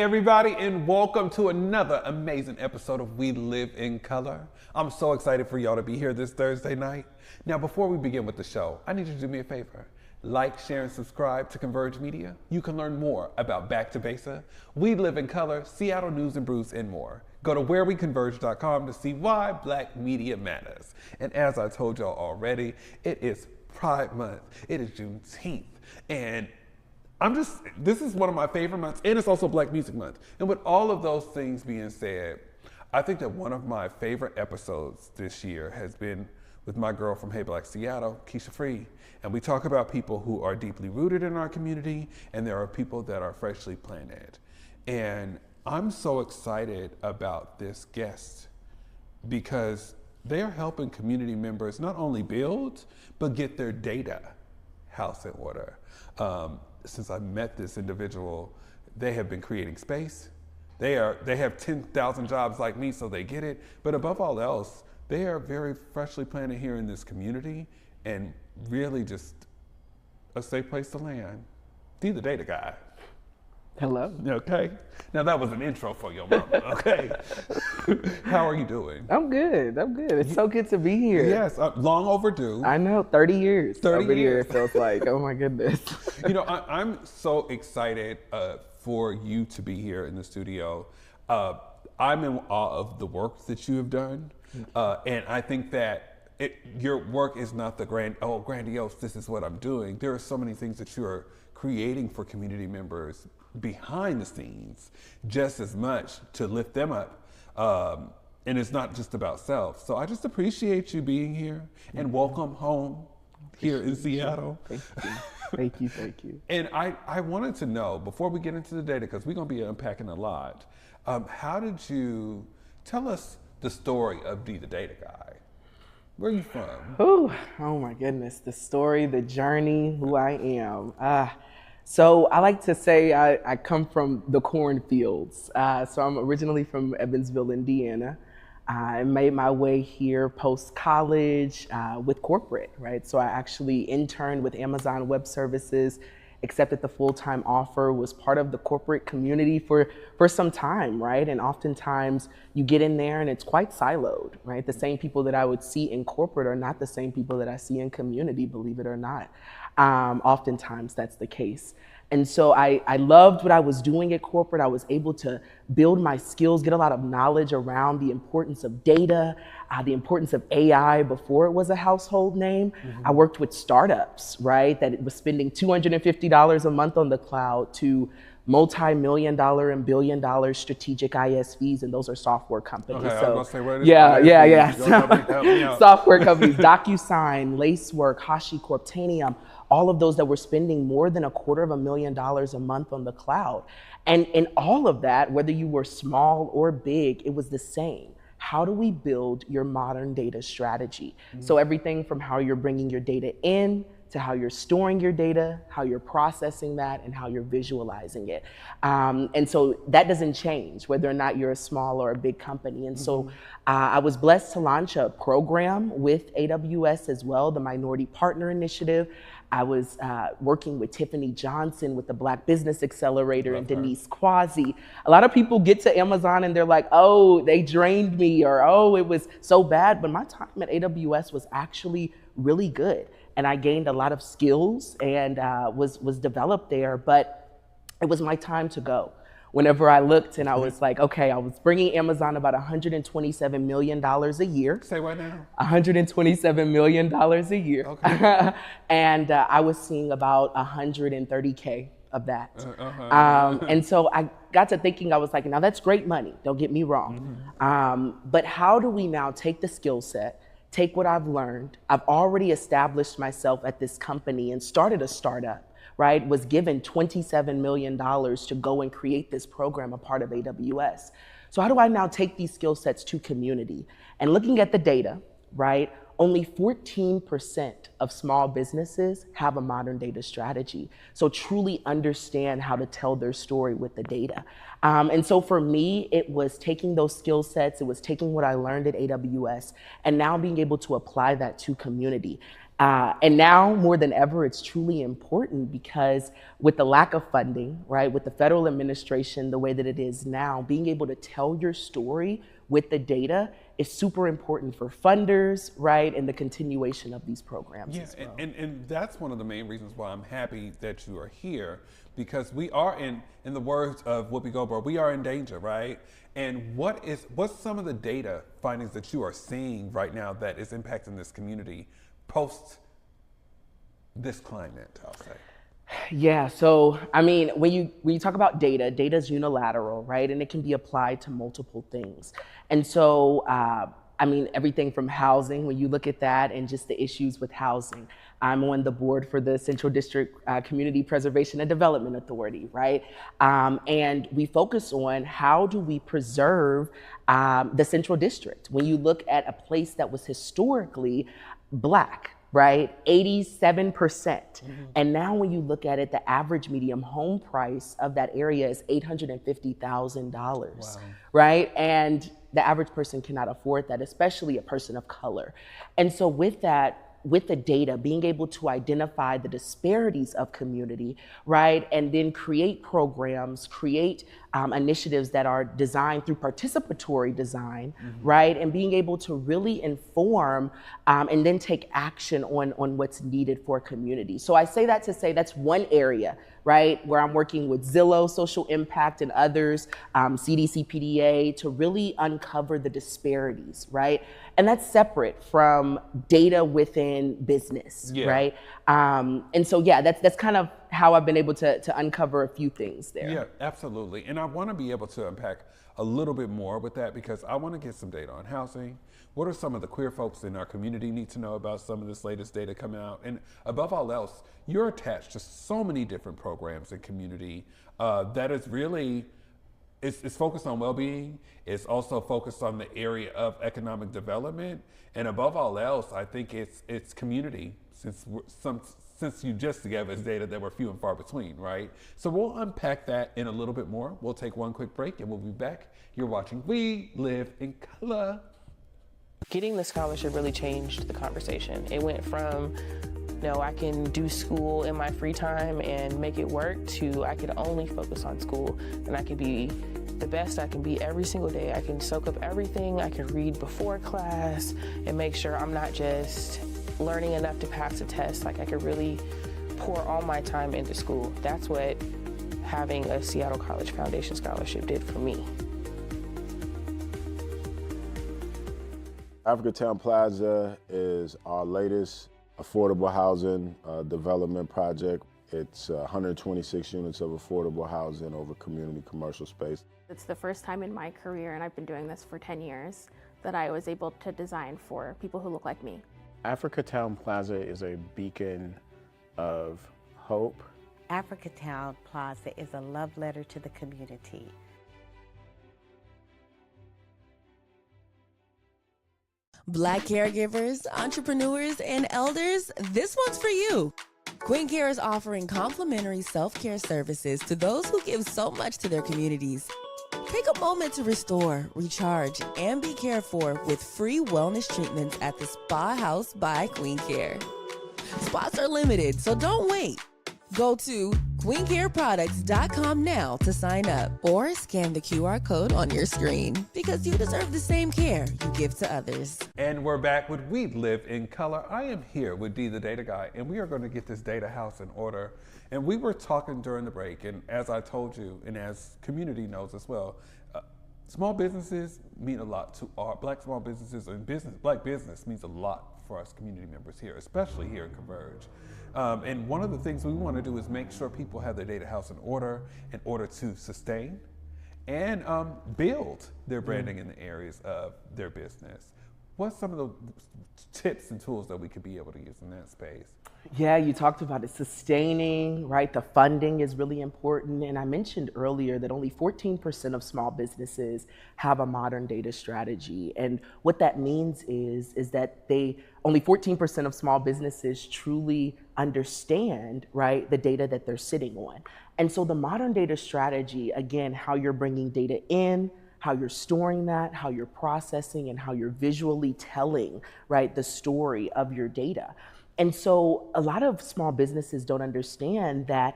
everybody, and welcome to another amazing episode of We Live in Color. I'm so excited for y'all to be here this Thursday night. Now, before we begin with the show, I need you to do me a favor. Like, share, and subscribe to Converge Media. You can learn more about Back to Basa, We Live in Color, Seattle News and Brews, and more. Go to whereweconverge.com to see why Black media matters. And as I told y'all already, it is Pride Month. It is Juneteenth. And this is one of my favorite months, and it's also Black Music Month. And with all of those things being said, I think that one of my favorite episodes this year has been with my girl from Hey Black Seattle, Keisha Free. And we talk about people who are deeply rooted in our community, and there are people that are freshly planted. And I'm so excited about this guest because they are helping community members not only build, but get their data house in order. Since I met this individual, they have been creating space. They have 10,000 jobs like me, so they get it. But above all else, they are very freshly planted here in this community and really just a safe place to land. Dee the data guy. Hello. Okay. Now that was an intro for your mama, okay? How are you doing? I'm good. It's so good to be here. Yes, long overdue. I know, 30 years. 30 over years. here, it feels like. Oh my goodness. You know, I'm so excited for you to be here in the studio. I'm in awe of the work that you have done. And I think that your work is not the grandiose, this is what I'm doing. There are so many things that you are creating for community members behind the scenes just as much to lift them up. And it's not just about self. So I just appreciate you being here and welcome home here in Seattle. Thank you. And I wanted to know, before we get into the data, because we're gonna be unpacking a lot, how did you tell us the story of Dee the Data Guy? Where are you from? Oh my goodness, the story, the journey, who I am. So I like to say I come from the cornfields. So I'm originally from Evansville, Indiana. I made my way here post-college with corporate, right? So I actually interned with Amazon Web Services, accepted the full-time offer, was part of the corporate community for some time, right? And oftentimes you get in there and it's quite siloed, right? The same people that I would see in corporate are not the same people that I see in community, believe it or not. Oftentimes that's the case. And so I loved what I was doing at corporate. I was able to build my skills, get a lot of knowledge around the importance of data, the importance of AI before it was a household name. Mm-hmm. I worked with startups, right, that was spending $250 a month on the cloud to multi-million-dollar and billion-dollar strategic ISVs, and those are software companies. Okay, so, I was gonna say, what is yeah. Software companies, DocuSign, Lacework, HashiCorp, Tanium, all of those that were spending more than $250,000 a month on the cloud. And in all of that, whether you were small or big, it was the same. How do we build your modern data strategy? Mm-hmm. So everything from how you're bringing your data in, to how you're storing your data, how you're processing that, and how you're visualizing it. And so that doesn't change whether or not you're a small or a big company. And so I was blessed to launch a program with AWS as well, the Minority Partner Initiative. I was working with Tiffany Johnson with the Black Business Accelerator and Denise Quasi. A lot of people get to Amazon and they're like, oh, they drained me, or oh, it was so bad. But my time at AWS was actually really good. And I gained a lot of skills and was developed there, but it was my time to go. Whenever I looked and I was like, okay, I was bringing Amazon about $127 million a year. Say what now? $127 million a year. Okay. And I was seeing about 130K of that. And so I got to thinking, I was like, now that's great money, don't get me wrong. Mm-hmm. But how do we now take the skill set, take what I've learned? I've already established myself at this company and started a startup, right? Was given $27 million to go and create this program, a part of AWS. So how do I now take these skill sets to community? And looking at the data, right? Only 14% of small businesses have a modern data strategy. So truly understand how to tell their story with the data. And so for me, it was taking those skill sets, it was taking what I learned at AWS, and now being able to apply that to community. And now more than ever, it's truly important because with the lack of funding, right, with the federal administration, the way that it is now, being able to tell your story with the data is super important for funders, right, and the continuation of these programs as well. And that's one of the main reasons why I'm happy that you are here, because we are in the words of Whoopi Goldberg, we are in danger, right? And what's some of the data findings that you are seeing right now that is impacting this community post this climate, I'll say? Yeah, so I mean, when you talk about data, data is unilateral, right? And it can be applied to multiple things. And so, I mean, everything from housing, when you look at that and just the issues with housing. I'm on the board for the Central District Community Preservation and Development Authority, right? And we focus on how do we preserve the Central District. When you look at a place that was historically Black, right? 87%. Mm-hmm. And now when you look at it, the average medium home price of that area is $850,000, wow. Right? And the average person cannot afford that, especially a person of color. And so with that, with the data, being able to identify the disparities of community, right? And then create programs, create initiatives that are designed through participatory design, mm-hmm. right? And being able to really inform and then take action on what's needed for a community. So I say that to say that's one area, right? Where I'm working with Zillow, Social Impact, and others, CDC, PDA, to really uncover the disparities, right? And that's separate from data within business, yeah. Right? And so, yeah, that's kind of how I've been able to uncover a few things there. Yeah, absolutely. And I want to be able to unpack a little bit more with that, because I want to get some data on housing. What are some of the queer folks in our community need to know about some of this latest data coming out? And above all else, you're attached to so many different programs and community that is really, it's focused on well-being. It's also focused on the area of economic development. And above all else, I think it's community, since you just gave us data that were few and far between, right? So we'll unpack that in a little bit more. We'll take one quick break and we'll be back. You're watching We Live in Color. Getting the scholarship really changed the conversation. It went from, no, I can do school in my free time and make it work, to I could only focus on school and I could be the best I can be every single day. I can soak up everything. I can read before class and make sure I'm not just learning enough to pass a test. Like, I could really pour all my time into school. That's what having a Seattle College Foundation scholarship did for me. Africatown Plaza is our latest affordable housing development project. It's 126 units of affordable housing over community commercial space. It's the first time in my career, and I've been doing this for 10 years, that I was able to design for people who look like me. Africatown Plaza is a beacon of hope. Africatown Plaza is a love letter to the community. Black caregivers, entrepreneurs, and elders, this one's for you. Queen Care is offering complimentary self-care services to those who give so much to their communities. Take a moment to restore, recharge, and be cared for with free wellness treatments at the Spa House by Queen Care. Spots are limited, so don't wait. Go to queencareproducts.com now to sign up, or scan the QR code on your screen, because you deserve the same care you give to others. And we're back with We Live in Color. I am here with Dee, the data guy, and we are going to get this data house in order. And we were talking during the break, and as I told you, and as community knows as well, small businesses mean a lot to our Black small businesses, and Black business means a lot for us community members here, especially here in Converge. And one of the things we want to do is make sure people have their data house in order to sustain and build their branding in the areas of their business. What's some of the tips and tools that we could be able to use in that space? Yeah, you talked about it, sustaining, right? The funding is really important. And I mentioned earlier that only 14% of small businesses have a modern data strategy. And what that means is that only 14% of small businesses truly understand, right, the data that they're sitting on. And so the modern data strategy, again, how you're bringing data in, how you're storing that, how you're processing, and how you're visually telling, right, the story of your data. And so a lot of small businesses don't understand that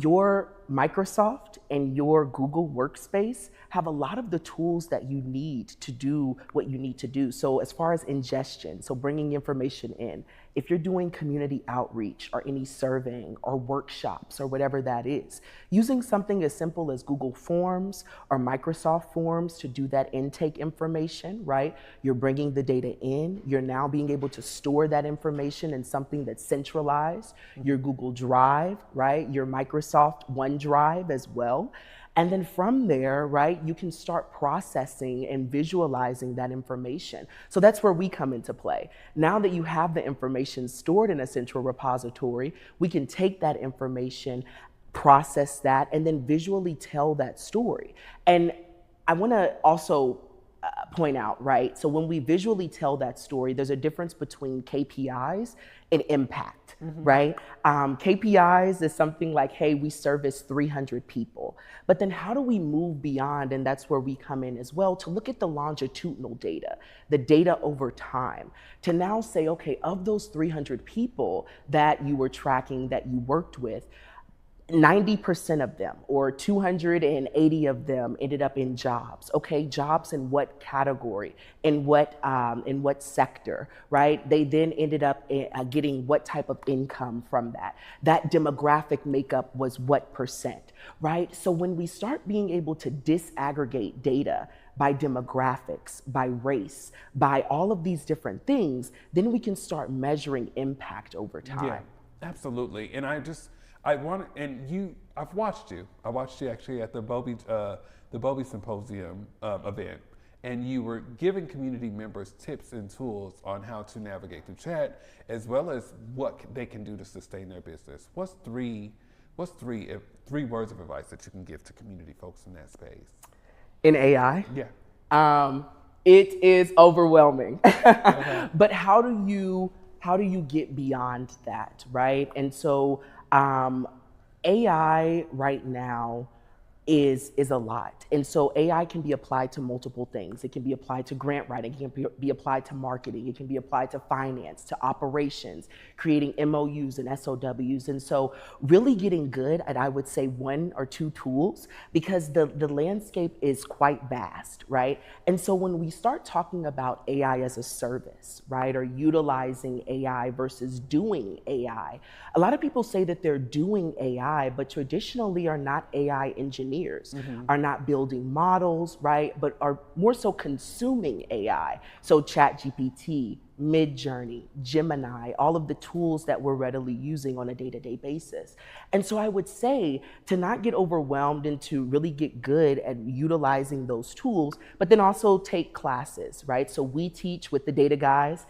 your Microsoft and your Google Workspace have a lot of the tools that you need to do what you need to do. So as far as ingestion, so bringing information in, if you're doing community outreach or any surveying or workshops or whatever that is, using something as simple as Google Forms or Microsoft Forms to do that intake information, right? You're bringing the data in, you're now being able to store that information in something that's centralized, your Google Drive, right? Your Microsoft OneDrive as well. And then from there, right, you can start processing and visualizing that information. So that's where we come into play. Now that you have the information stored in a central repository, we can take that information, process that, and then visually tell that story. And I want to also point out, right? So when we visually tell that story, there's a difference between KPIs and impact, right? KPIs is something like, hey, we service 300 people. But then how do we move beyond, and that's where we come in as well, to look at the longitudinal data, the data over time, to now say, okay, of those 300 people that you were tracking, that you worked with, 90% of them, or 280 of them, ended up in jobs. Okay, jobs in what category, in what sector, right? They then ended up getting what type of income from that. That demographic makeup was what percent, right? So when we start being able to disaggregate data by demographics, by race, by all of these different things, then we can start measuring impact over time. Yeah, absolutely. And I've watched you. I watched you actually at the Bobby Symposium event, and you were giving community members tips and tools on how to navigate through chat, as well as what they can do to sustain their business. What's three words of advice that you can give to community folks in that space? In AI? Yeah. It is overwhelming. Okay. But how do you get beyond that, right? And so AI right now is a lot. And so AI can be applied to multiple things. It can be applied to grant writing, it can be applied to marketing, it can be applied to finance, to operations, creating MOUs and SOWs. And so really getting good at, I would say, 1 or 2 tools, because the landscape is quite vast, right? And so when we start talking about AI as a service, right, or utilizing AI versus doing AI, a lot of people say that they're doing AI, but traditionally are not AI engineers. Are not building models, right? But are more so consuming AI. So ChatGPT, Midjourney, Gemini, all of the tools that we're readily using on a day-to-day basis. And so I would say to not get overwhelmed and to really get good at utilizing those tools, but then also take classes, right? So we teach with the data guys.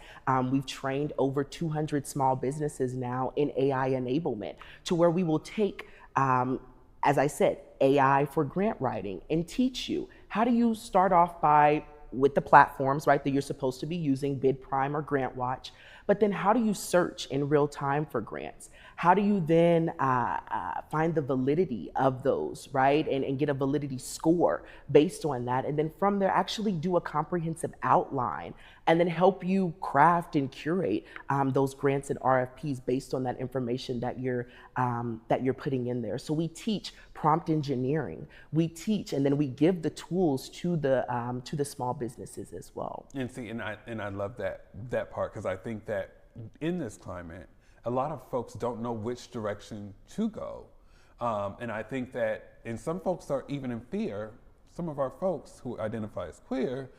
We've trained over 200 small businesses now in AI enablement, to where we will take, as I said, AI for grant writing, and teach you how do you start off with the platforms, right, that you're supposed to be using, BidPrime or GrantWatch, but then how do you search in real time for grants? How do you then find the validity of those, right, and get a validity score based on that, and then from there actually do a comprehensive outline, and then help you craft and curate those grants and RFPs based on that information that you're putting in there. So we teach prompt engineering. We teach, and then we give the tools to the small businesses as well. And see, and I love that part, because I think that in this climate, a lot of folks don't know which direction to go. And I think that, and some folks are even in fear, some of our folks who identify as queer,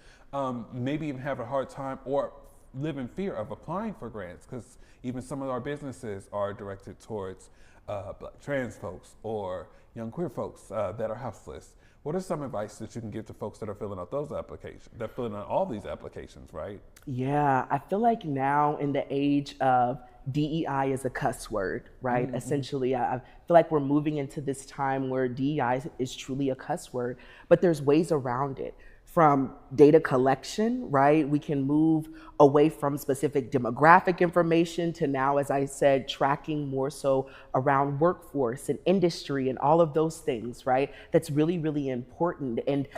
maybe even have a hard time or live in fear of applying for grants, because even some of our businesses are directed towards Black trans folks or young queer folks that are houseless. What are some advice that you can give to folks that are filling out those applications, that are filling out all these applications, right? Yeah, I feel like now in the age of DEI is a cuss word, right? Mm-hmm. Essentially, I feel like we're moving into this time where DEI is truly a cuss word, but there's ways around it. from data collection, right? We can move away from specific demographic information to now, as I said, tracking more so around workforce and industry and all of those things, right? That's really, really important and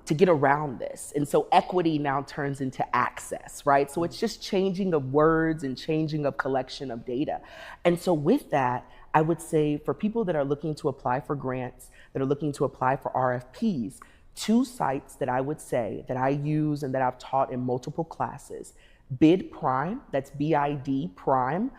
to get around this. And so equity now turns into access, right? So it's just changing of words and changing of collection of data. And so with that, I would say for people that are looking to apply for grants, that are looking to apply for RFPs, 2 sites that I would say that I use and that I've taught in multiple classes. Bid Prime, that's BID Prime,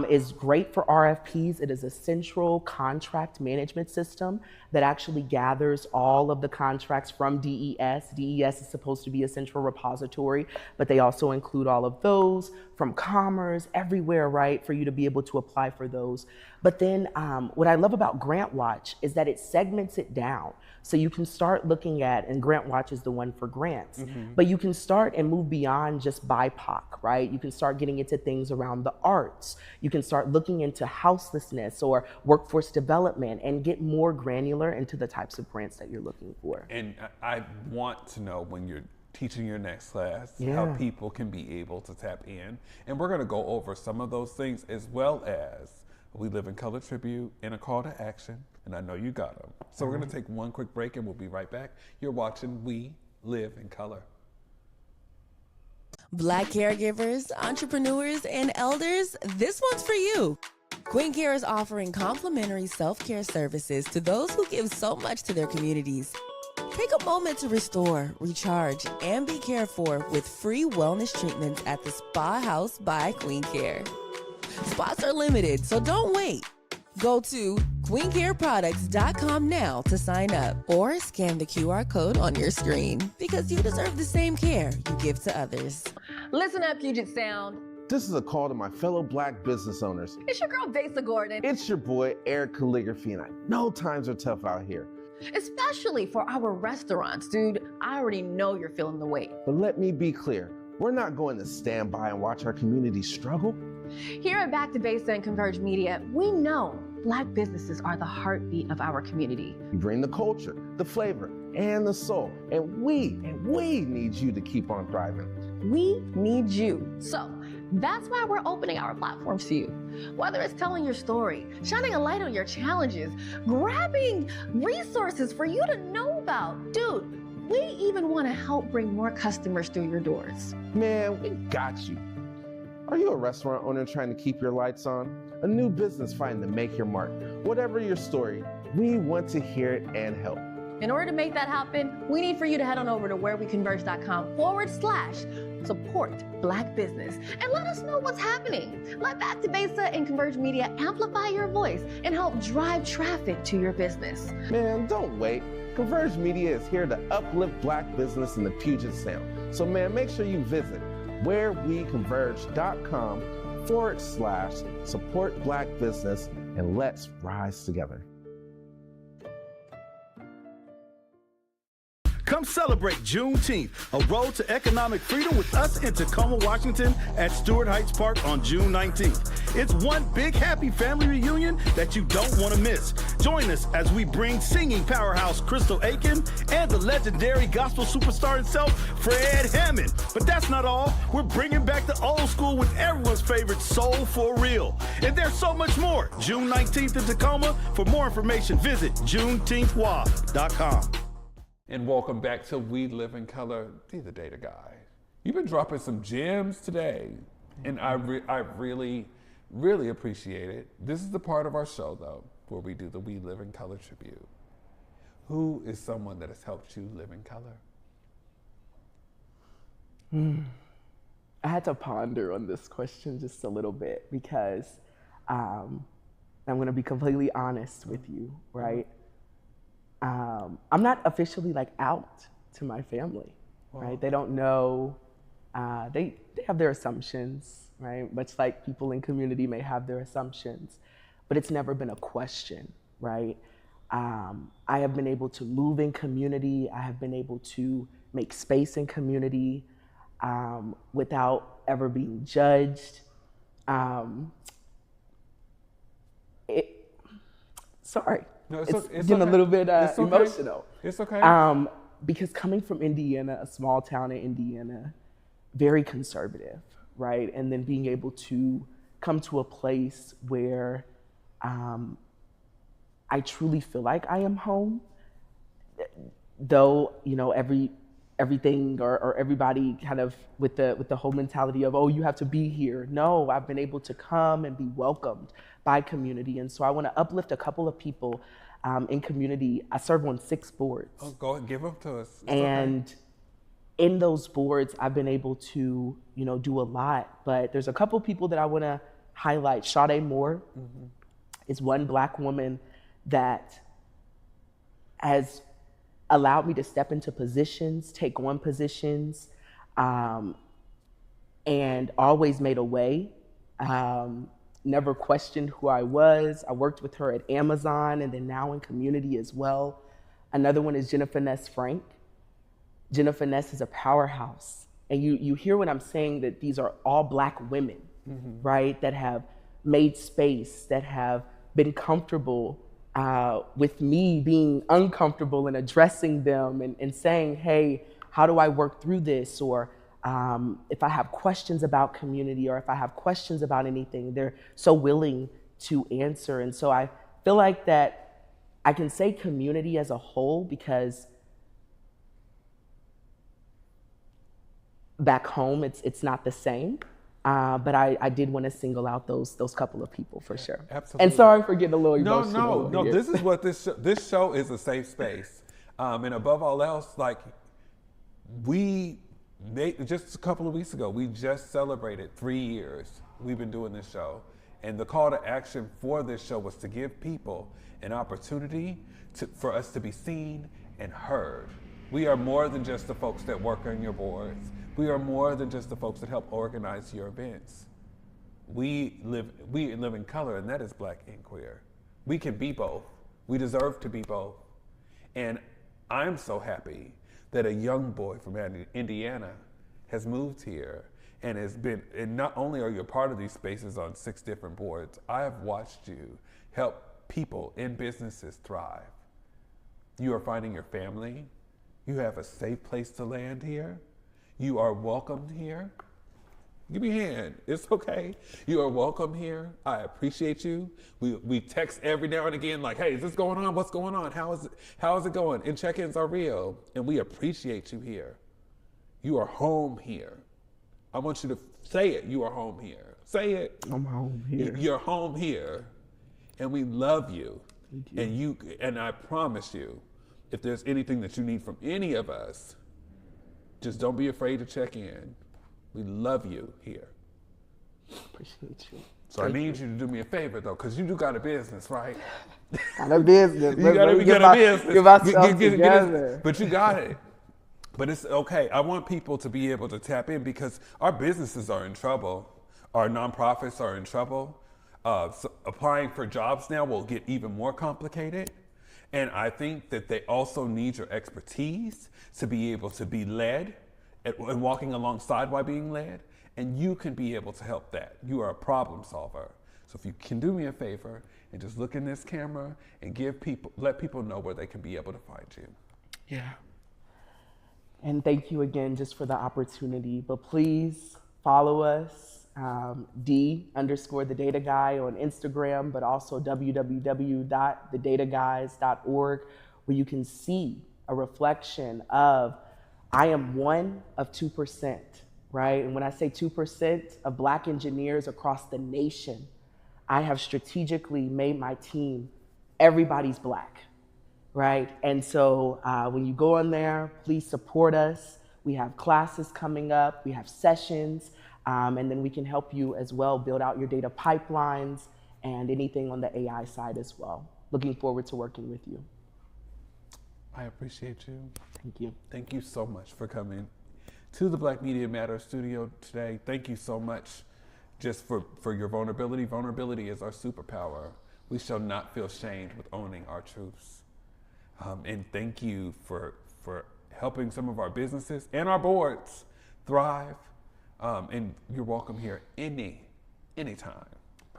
is great for RFPs. It is a central contract management system that actually gathers all of the contracts from DES. DES is supposed to be a central repository, but they also include all of those from Commerce, everywhere, right, for you to be able to apply for those. But then what I love about GrantWatch is that it segments it down. So you can start looking at, and GrantWatch is the one for grants, but you can start and move beyond just BIPOC, right? You can start getting into things around the arts. You can start looking into houselessness or workforce development and get more granular into the types of grants that you're looking for. And I want to know when you're teaching your next class, how people can be able to tap in. And we're gonna go over some of those things as well as We Live in Color tribute and a call to action. And I know you got them. So we're gonna take one quick break and we'll be right back. You're watching We Live in Color. Black caregivers, entrepreneurs, and elders, this one's for you. Queen Care is offering complimentary self-care services to those who give so much to their communities. Take a moment to restore, recharge, and be cared for with free wellness treatments at the Spa House by Queen Care. Spots are limited, so don't wait. Go to queencareproducts.com now to sign up or scan the QR code on your screen because you deserve the same care you give to others. Listen up, Puget Sound. This is a call to my fellow Black business owners. It's your girl, Vasa Gordon. It's your boy, Eric Calligraphy, and I know times are tough out here. Especially for our restaurants, dude. I already know you're feeling the weight. But let me be clear. We're not going to stand by and watch our community struggle. Here at Back to Base and Converge Media, we know Black businesses are the heartbeat of our community. You bring the culture, the flavor, and the soul, and we need you to keep on thriving. We need you. So that's why we're opening our platforms to you. Whether it's telling your story, shining a light on your challenges, grabbing resources for you to know about. Dude, we even want to help bring more customers through your doors. Man, we got you. Are you a restaurant owner trying to keep your lights on? A new business fighting to make your mark? Whatever your story, we want to hear it and help. In order to make that happen, we need for you to head on over to whereweconverge.com/support Black business and let us know what's happening. Let Back to Besa and Converge Media amplify your voice and help drive traffic to your business. Man, don't wait. Converge Media is here to uplift Black business in the Puget Sound. So man, make sure you visit whereweconverge.com/support Black business and let's rise together. Come celebrate Juneteenth, a road to economic freedom with us in Tacoma, Washington at Stewart Heights Park on June 19th. It's one big happy family reunion that you don't want to miss. Join us as we bring singing powerhouse Crystal Aiken and the legendary gospel superstar himself, Fred Hammond. But that's not all. We're bringing back the old school with everyone's favorite Soul for Real. And there's so much more. June 19th in Tacoma. For more information, visit juneteenthwa.com. And welcome back to We Live in Color. Be the data guy. You've been dropping some gems today, and I really appreciate it. This is the part of our show, though, where we do the We Live in Color tribute. Who is someone that has helped you live in color? I had to ponder on this question just a little bit because I'm going to be completely honest with you, right? I'm not officially out to my family, right? They don't know, they have their assumptions, right? Much like people in community may have their assumptions, but it's never been a question, right? I have been able to move in community. I have been able to make space in community without ever being judged. Sorry. No, it's getting a little bit emotional. It's okay. because coming from Indiana, a small town in Indiana, very conservative, right? And then being able to come to a place where I truly feel like I am home, though, you know, everything or everybody kind of with the whole mentality of, oh, you have to be here. No, I've been able to come and be welcomed by community. And so I want to uplift a couple of people in community. I serve on 6 boards. Oh, go ahead, give them to us. It's and okay. In those boards, I've been able to, you know, do a lot. But there's a couple people that I want to highlight. Sade Moore is one Black woman that has allowed me to step into positions, take on positions, and always made a way. Never questioned who I was. I worked with her at Amazon and then now in community as well. Another one is Jennifer Ness Frank. Jennifer Ness is a powerhouse. And you hear what I'm saying, that these are all Black women, right? That have made space, that have been comfortable with me being uncomfortable and addressing them and saying, hey, how do I work through this? Or if I have questions about community or if I have questions about anything, they're so willing to answer. And so I feel like that I can say community as a whole because back home, it's not the same. But I did want to single out those couple of people for sure. Absolutely. And sorry for getting a little emotional. No. This is what this show is, a safe space. And above all else, like just a couple of weeks ago, we just celebrated 3 years we've been doing this show. And the call to action for this show was to give people an opportunity for us to be seen and heard. We are more than just the folks that work on your boards. We are more than just the folks that help organize your events. We live in color, and that is Black and queer. We can be both. We deserve to be both. And I'm so happy that a young boy from Indiana has moved here and and not only are you a part of these spaces on 6 different boards, I have watched you help people in businesses thrive. You are finding your family. You have a safe place to land here. You are welcomed here. Give me a hand. It's okay. You are welcome here. I appreciate you. We text every now and again like, hey, is this going on? What's going on? How is it going? And check-ins are real. And we appreciate you here. You are home here. I want you to say it. You are home here. Say it. I'm home here. You're home here. And we love you. Thank you. And I promise you, if there's anything that you need from any of us, just don't be afraid to check in. We love you here. Appreciate you. So I need you to do me a favor though, because you do got a business, right? Got a business. You got a business. Give myself together. But you got it. But it's okay. I want people to be able to tap in because our businesses are in trouble. Our nonprofits are in trouble. So applying for jobs now will get even more complicated. And I think that they also need your expertise to be able to be led and walking alongside while being led. And you can be able to help that. You are a problem solver. So if you can do me a favor and just look in this camera and let people know where they can be able to find you. Yeah. And thank you again just for the opportunity. But please follow us, D_the Data Guy on Instagram, but also www.thedataguys.org, where you can see a reflection of I am one of 2%, right? And when I say 2% of Black engineers across the nation, I have strategically made my team, everybody's Black, right? And so when you go on there, please support us. We have classes coming up, we have sessions, and then we can help you as well build out your data pipelines and anything on the AI side as well. Looking forward to working with you. I appreciate you. Thank you. Thank you so much for coming to the Black Media Matters studio today. Thank you so much just for your vulnerability. Vulnerability is our superpower. We shall not feel shamed with owning our truths. And thank you for helping some of our businesses and our boards thrive. And you're welcome here anytime.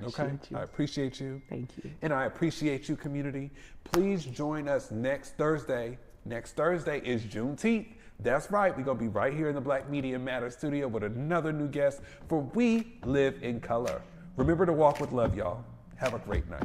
Okay? You. I appreciate you. Thank you. And I appreciate you, community. Please join us next Thursday Next Thursday is Juneteenth. That's right, we're gonna be right here in the Black Media Matters studio with another new guest for We Live in Color. Remember to walk with love, y'all. Have a great night.